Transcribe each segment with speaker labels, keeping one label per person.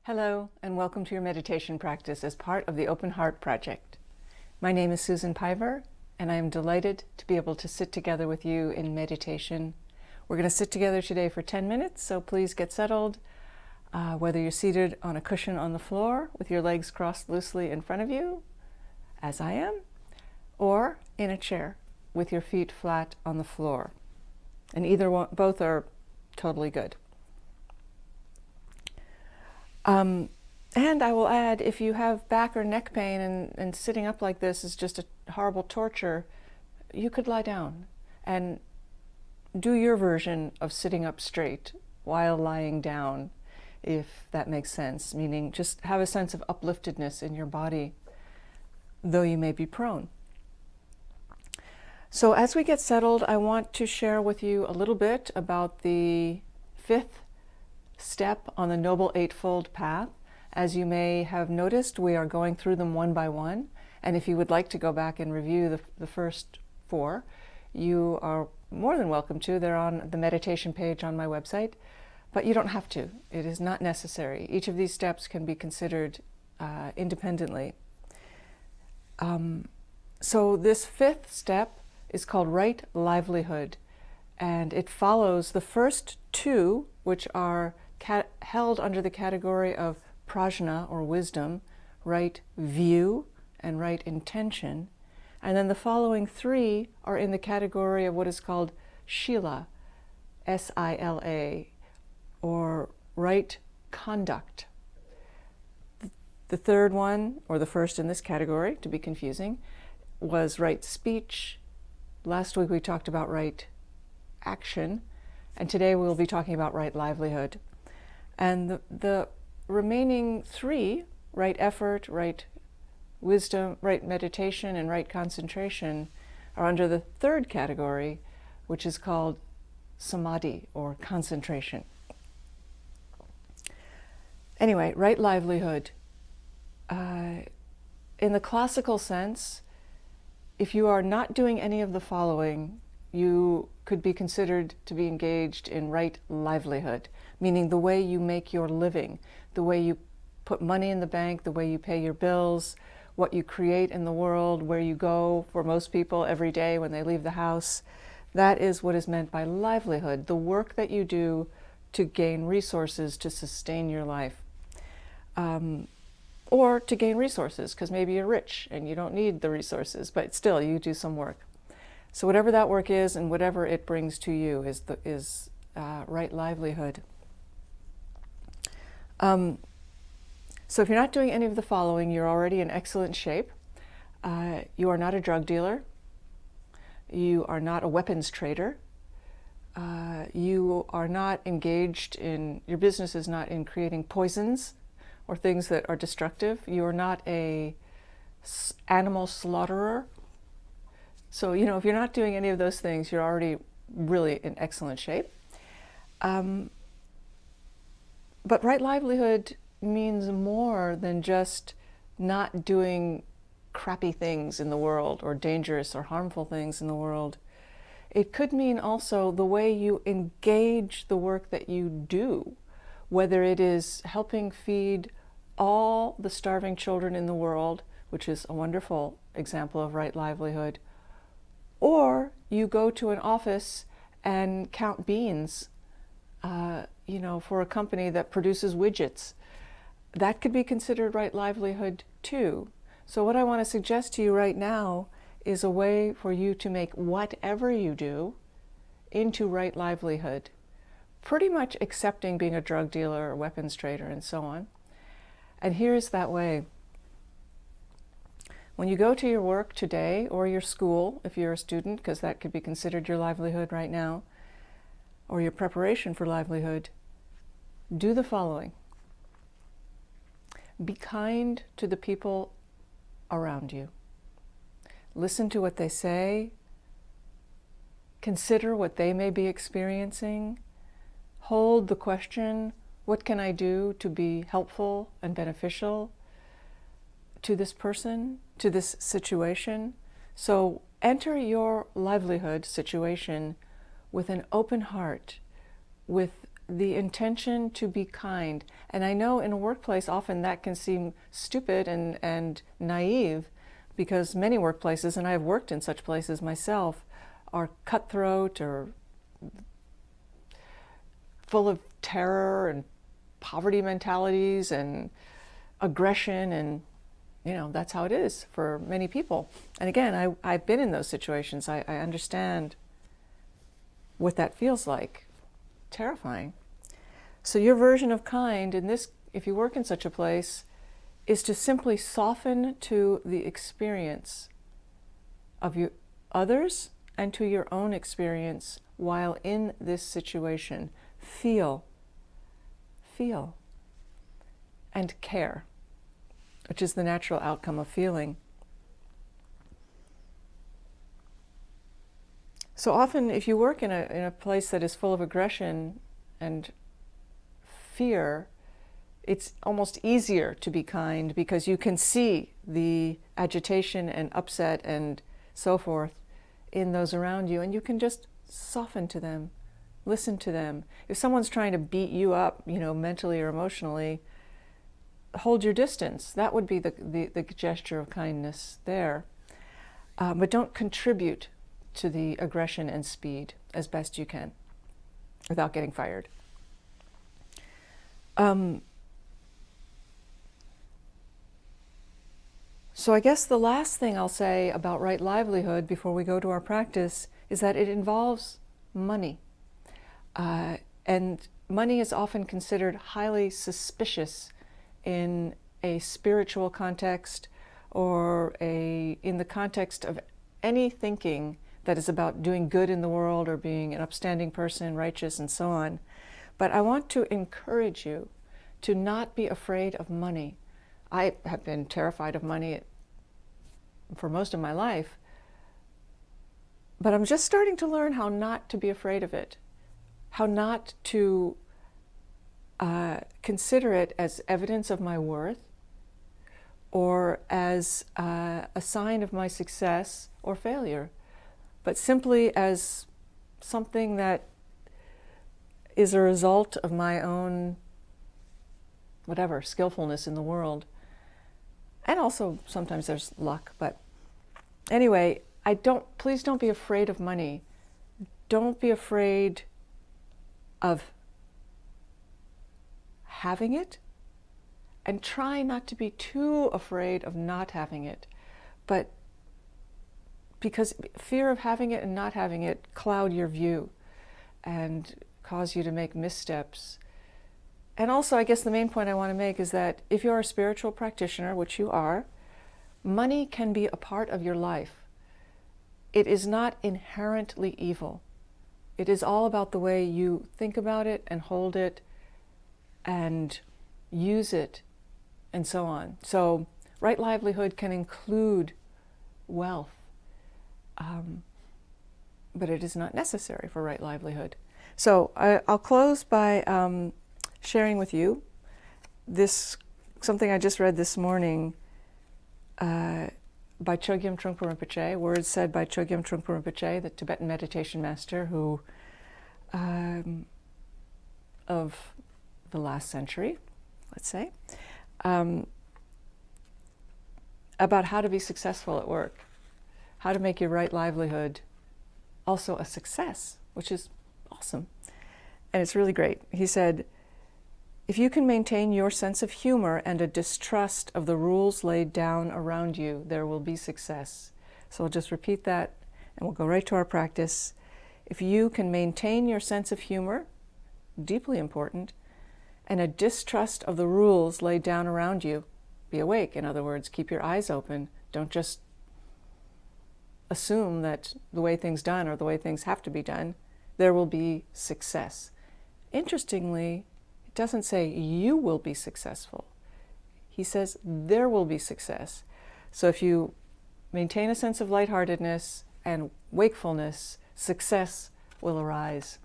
Speaker 1: Hello, and welcome to your meditation practice as part of the Open Heart Project. My name is Susan Piver, and I am delighted to be able to sit together with you in meditation. We're going to sit together today for 10 minutes, so please get settled, whether you're seated on a cushion on the floor with your legs crossed loosely in front of you, as I am, or in a chair with your feet flat on the floor. And both are totally good. And I will add, if you have back or neck pain and sitting up like this is just a horrible torture, you could lie down and do your version of sitting up straight while lying down, if that makes sense, meaning just have a sense of upliftedness in your body, though you may be prone. So as we get settled, I want to share with you a little bit about the fifth step on the Noble Eightfold Path. As you may have noticed, we are going through them one by one, and if you would like to go back and review the first four, you are more than welcome to. They're on the meditation page on my website, but you don't have to. It is not necessary. Each of these steps can be considered independently. So this fifth step is called Right Livelihood, and it follows the first two, which are held under the category of prajna, or wisdom, right view, and right intention. And then the following three are in the category of what is called shila, S-I-L-A, or right conduct. The third one, or the first in this category, to be confusing, was right speech. Last week we talked about right action, and today we'll be talking about right livelihood. And the remaining three, right effort, right wisdom, right meditation, and right concentration, are under the third category, which is called samadhi, or concentration. Anyway, right livelihood. In the classical sense, if you are not doing any of the following, you could be considered to be engaged in right livelihood, meaning the way you make your living, the way you put money in the bank, the way you pay your bills, what you create in the world, where you go for most people every day when they leave the house. That is what is meant by livelihood, the work that you do to gain resources to sustain your life. Or to gain resources, because maybe you're rich and you don't need the resources, but still you do some work. So whatever that work is and whatever it brings to you is right livelihood. So if you're not doing any of the following, you're already in excellent shape. You are not a drug dealer. You are not a weapons trader. You are not engaged in, your business is not in creating poisons or things that are destructive. You are not a animal slaughterer. So, if you're not doing any of those things, you're already really in excellent shape. But right livelihood means more than just not doing crappy things in the world or dangerous or harmful things in the world. It could mean also the way you engage the work that you do, whether it is helping feed all the starving children in the world, which is a wonderful example of right livelihood, or you go to an office and count beans, for a company that produces widgets. That could be considered right livelihood too. So what I want to suggest to you right now is a way for you to make whatever you do into right livelihood, pretty much accepting being a drug dealer or weapons trader and so on. And here's that way. When you go to your work today, or your school, if you're a student, because that could be considered your livelihood right now, or your preparation for livelihood, do the following. Be kind to the people around you. Listen to what they say. Consider what they may be experiencing. Hold the question, what can I do to be helpful and beneficial to this person, to this situation? So enter your livelihood situation with an open heart, with the intention to be kind. And I know in a workplace often that can seem stupid and naive, because many workplaces, and I have worked in such places myself, are cutthroat or full of terror and poverty mentalities and aggression, and that's how it is for many people. And again, I've been in those situations. I understand what that feels like. Terrifying. So your version of kind in this, if you work in such a place, is to simply soften to the experience of you, others, and to your own experience while in this situation. Feel, and care, which is the natural outcome of feeling. So often, if you work in a place that is full of aggression and fear, it's almost easier to be kind because you can see the agitation and upset and so forth in those around you, and you can just soften to them, listen to them. If someone's trying to beat you up, mentally or emotionally, hold your distance. That would be the gesture of kindness there. But don't contribute to the aggression and speed as best you can without getting fired. So I guess the last thing I'll say about right livelihood before we go to our practice is that it involves money. And money is often considered highly suspicious in a spiritual context or in the context of any thinking that is about doing good in the world or being an upstanding person, righteous, and so on. But I want to encourage you to not be afraid of money. I have been terrified of money for most of my life, but I'm just starting to learn how not to be afraid of it, how not to consider it as evidence of my worth or as a sign of my success or failure, but simply as something that is a result of my own, skillfulness in the world. And also sometimes there's luck, but anyway, please don't be afraid of money. Don't be afraid of having it, and try not to be too afraid of not having it. But because fear of having it and not having it cloud your view and cause you to make missteps. And also, I guess the main point I want to make is that if you're a spiritual practitioner, which you are, money can be a part of your life. It is not inherently evil. It is all about the way you think about it and hold it and use it and so on. So right livelihood can include wealth, but it is not necessary for right livelihood. So I'll close by sharing with you something I just read this morning by Chogyam Trungpa Rinpoche, words said by Chogyam Trungpa Rinpoche, the Tibetan meditation master who of the last century, let's say, about how to be successful at work, how to make your right livelihood also a success, which is awesome. And it's really great. He said, if you can maintain your sense of humor and a distrust of the rules laid down around you, there will be success. So I'll just repeat that and we'll go right to our practice. If you can maintain your sense of humor, deeply important, and a distrust of the rules laid down around you, be awake. In other words, keep your eyes open. Don't just assume that the way things done or the way things have to be done. There will be success. Interestingly, it doesn't say you will be successful. He says there will be success. So if you maintain a sense of lightheartedness and wakefulness, success will arise.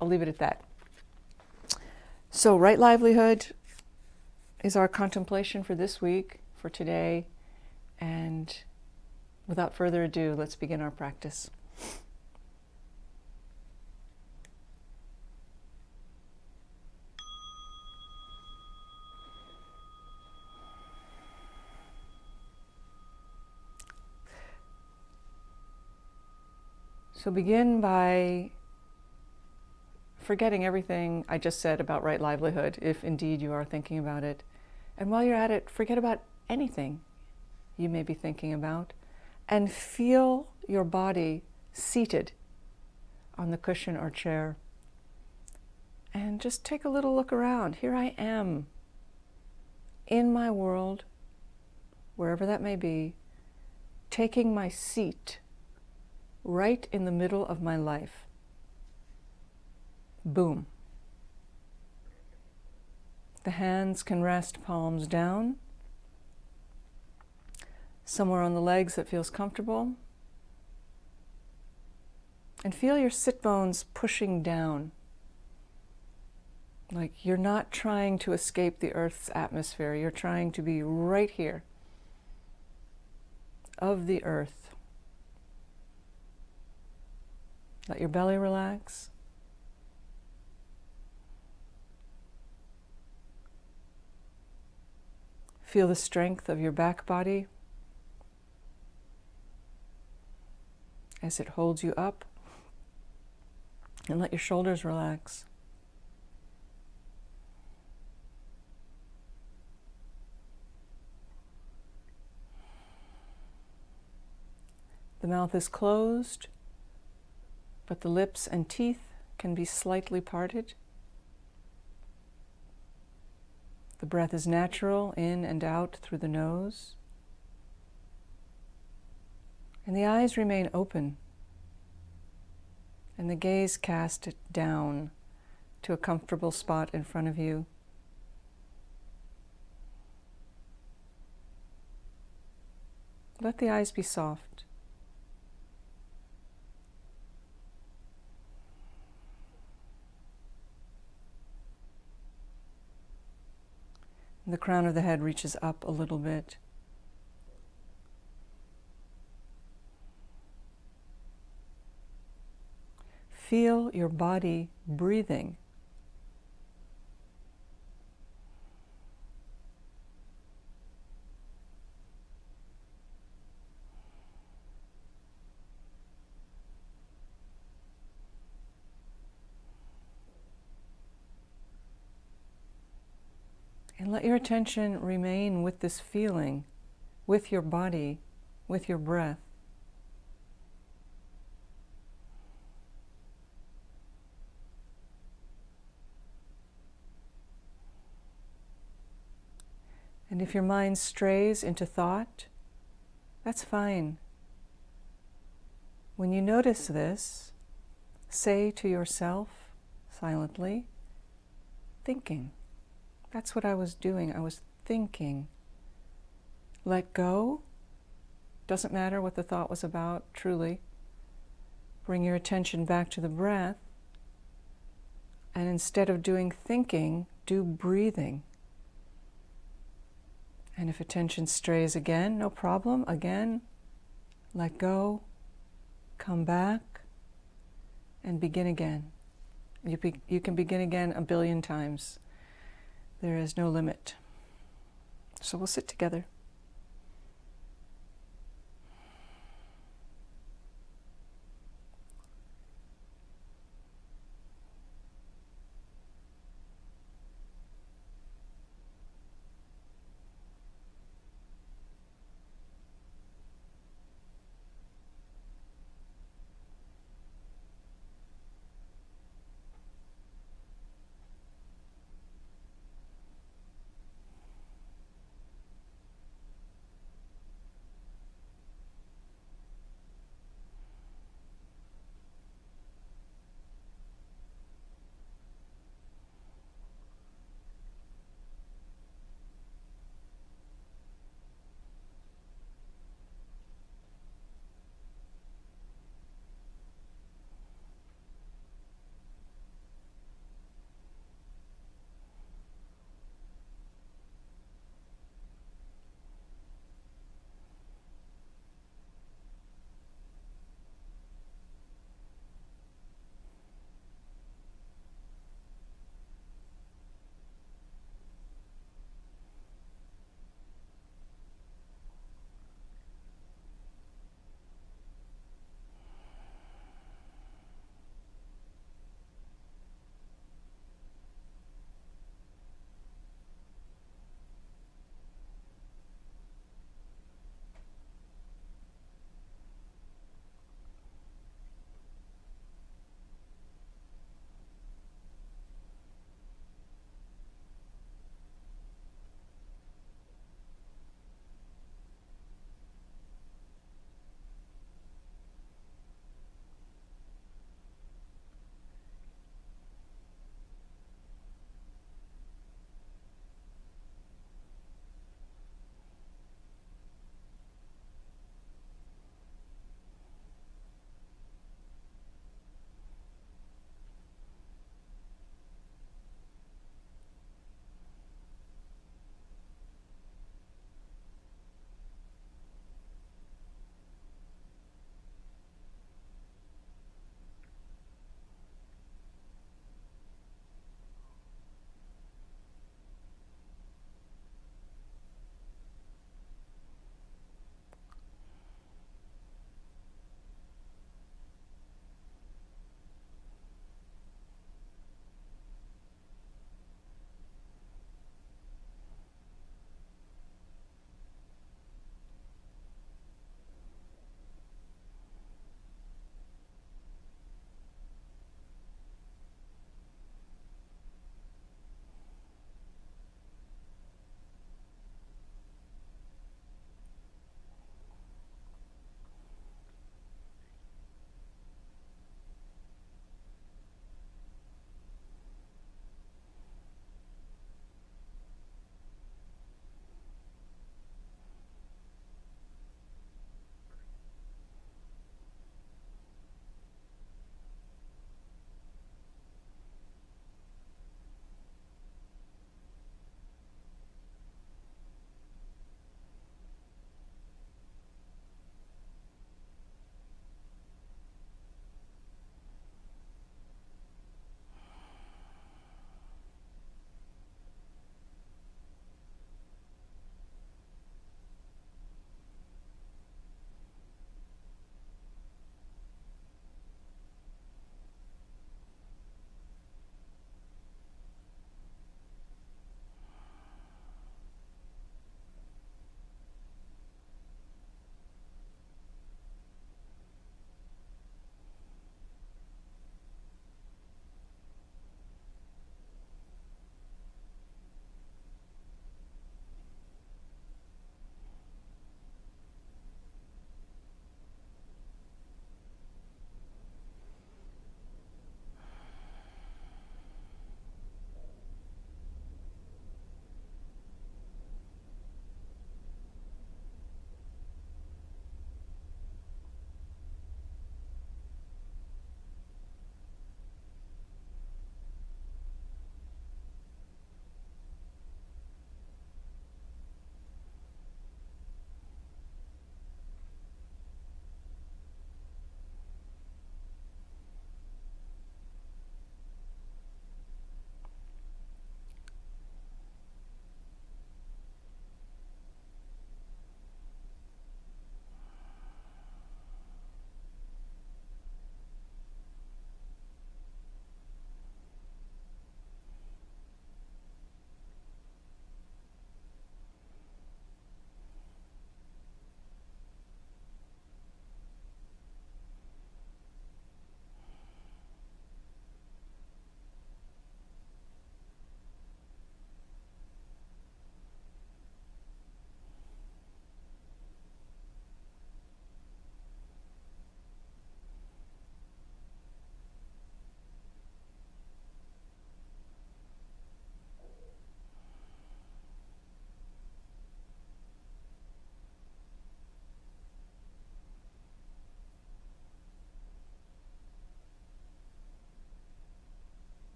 Speaker 1: I'll leave it at that. So right livelihood is our contemplation for this week, for today, and without further ado, let's begin our practice. So begin by forgetting everything I just said about right livelihood, if indeed you are thinking about it. And while you're at it, forget about anything you may be thinking about, and feel your body seated on the cushion or chair. And just take a little look around. Here I am in my world, wherever that may be, taking my seat right in the middle of my life. Boom. The hands can rest palms down, somewhere on the legs that feels comfortable. And feel your sit bones pushing down. Like you're not trying to escape the Earth's atmosphere. You're trying to be right here, of the Earth. Let your belly relax. Feel the strength of your back body as it holds you up. And let your shoulders relax. The mouth is closed, but the lips and teeth can be slightly parted. The breath is natural, in and out through the nose. And the eyes remain open, and the gaze cast down to a comfortable spot in front of you. Let the eyes be soft. The crown of the head reaches up a little bit. Feel your body breathing. And let your attention remain with this feeling, with your body, with your breath. And if your mind strays into thought, that's fine. When you notice this, say to yourself silently, thinking. That's what I was doing. I was thinking. Let go. Doesn't matter what the thought was about, truly. Bring your attention back to the breath. And instead of doing thinking, do breathing. And if attention strays again, no problem. Again, let go. Come back. And begin again. You can begin again 1 billion times. There is no limit. So we'll sit together.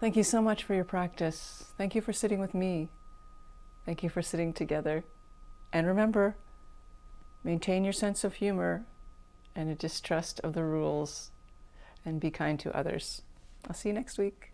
Speaker 1: Thank you so much for your practice. Thank you for sitting with me. Thank you for sitting together. And remember, maintain your sense of humor and a distrust of the rules, and be kind to others. I'll see you next week.